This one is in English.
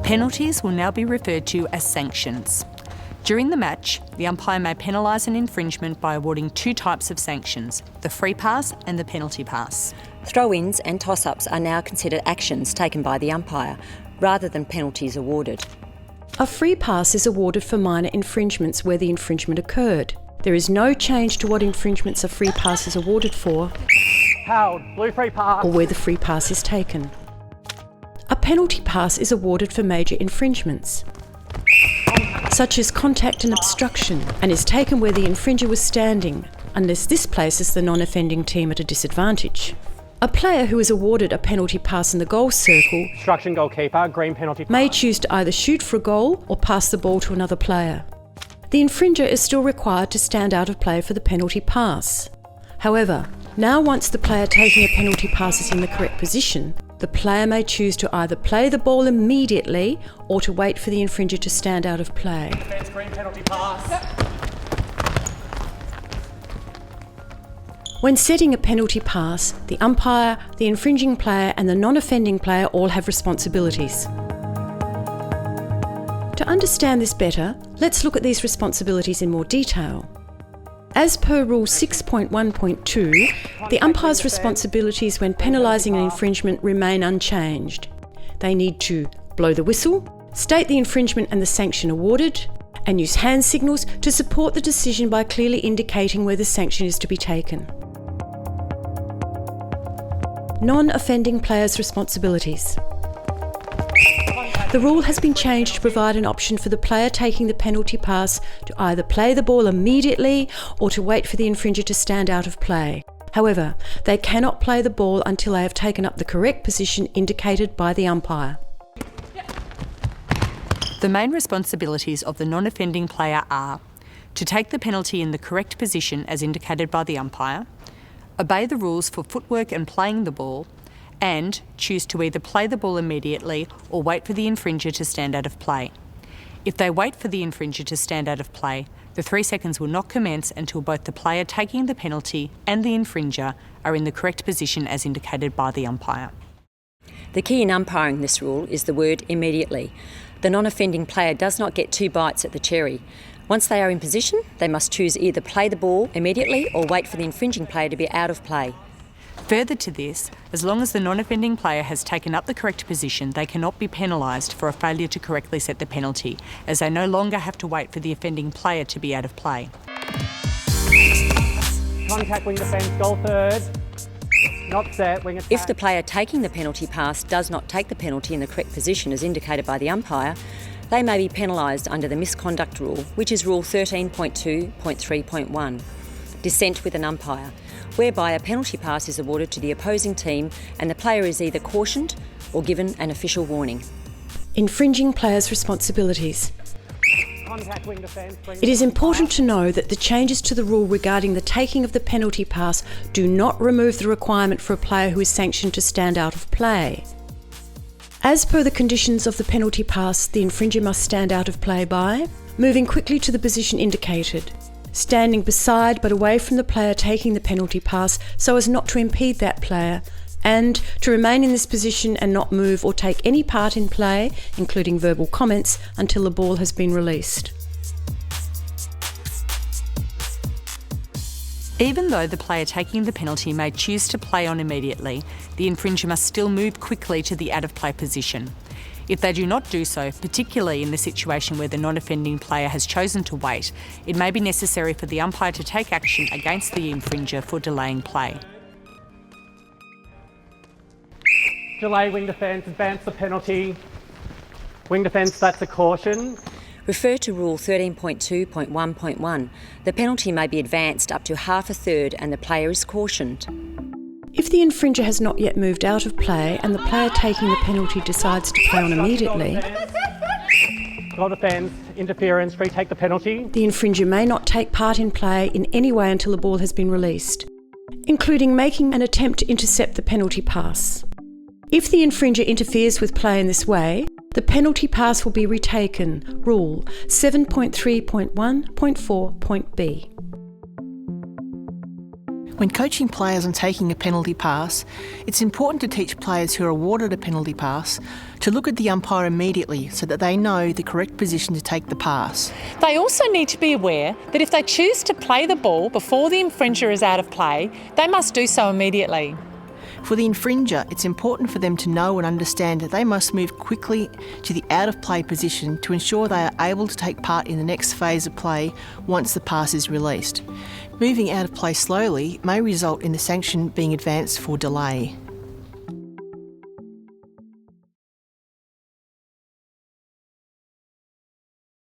Penalties will now be referred to as sanctions. During the match, the umpire may penalise an infringement by awarding two types of sanctions, the free pass and the penalty pass. Throw-ins and toss-ups are now considered actions taken by the umpire, rather than penalties awarded. A free pass is awarded for minor infringements where the infringement occurred. There is no change to what infringements a free pass is awarded for, held, blue free pass, or where the free pass is taken. A penalty pass is awarded for major infringements, such as contact and obstruction, and is taken where the infringer was standing, unless this places the non-offending team at a disadvantage. A player who is awarded a penalty pass in the goal circle obstruction goalkeeper, green penalty pass, may choose to either shoot for a goal or pass the ball to another player. The infringer is still required to stand out of play for the penalty pass. However, now once the player taking a penalty pass is in the correct position, the player may choose to either play the ball immediately or to wait for the infringer to stand out of play. Defence, green penalty pass. When setting a penalty pass, the umpire, the infringing player and the non-offending player all have responsibilities. To understand this better, let's look at these responsibilities in more detail. As per Rule 6.1.2, the umpire's responsibilities when penalising an infringement remain unchanged. They need to blow the whistle, state the infringement and the sanction awarded, and use hand signals to support the decision by clearly indicating where the sanction is to be taken. Non-offending players' responsibilities. The rule has been changed to provide an option for the player taking the penalty pass to either play the ball immediately or to wait for the infringer to stand out of play. However, they cannot play the ball until they have taken up the correct position indicated by the umpire. The main responsibilities of the non-offending player are to take the penalty in the correct position as indicated by the umpire, obey the rules for footwork and playing the ball, and choose to either play the ball immediately or wait for the infringer to stand out of play. If they wait for the infringer to stand out of play, the 3 seconds will not commence until both the player taking the penalty and the infringer are in the correct position as indicated by the umpire. The key in umpiring this rule is the word immediately. The non-offending player does not get two bites at the cherry. Once they are in position, they must choose either play the ball immediately or wait for the infringing player to be out of play. Further to this, as long as the non-offending player has taken up the correct position, they cannot be penalised for a failure to correctly set the penalty, as they no longer have to wait for the offending player to be out of play. Contact, wing defence, goal third. Not set, wing attack. If the player taking the penalty pass does not take the penalty in the correct position as indicated by the umpire, they may be penalised under the misconduct rule, which is Rule 13.2.3.1, dissent with an umpire, whereby a penalty pass is awarded to the opposing team and the player is either cautioned or given an official warning. Infringing players' responsibilities. Contact, wing defence, It is important to know that the changes to the rule regarding the taking of the penalty pass do not remove the requirement for a player who is sanctioned to stand out of play. As per the conditions of the penalty pass, the infringer must stand out of play by moving quickly to the position indicated, standing beside but away from the player taking the penalty pass so as not to impede that player, and to remain in this position and not move or take any part in play, including verbal comments, until the ball has been released. Even though the player taking the penalty may choose to play on immediately, the infringer must still move quickly to the out-of-play position. If they do not do so, particularly in the situation where the non-offending player has chosen to wait, it may be necessary for the umpire to take action against the infringer for delaying play. Delay, wing defence, advance the penalty. Wing defence, that's a caution. Refer to Rule 13.2.1.1. The penalty may be advanced up to half a third and the player is cautioned. If the infringer has not yet moved out of play and the player taking the penalty decides to play on immediately, Goal defence, interference, retake the penalty. the infringer may not take part in play in any way until the ball has been released, including making an attempt to intercept the penalty pass. If the infringer interferes with play in this way, the penalty pass will be retaken. Rule 7.3.1.4.b. When coaching players on taking a penalty pass, it's important to teach players who are awarded a penalty pass to look at the umpire immediately so that they know the correct position to take the pass. They also need to be aware that if they choose to play the ball before the infringer is out of play, they must do so immediately. For the infringer, it's important for them to know and understand that they must move quickly to the out-of-play position to ensure they are able to take part in the next phase of play once the pass is released. Moving out of play slowly may result in the sanction being advanced for delay.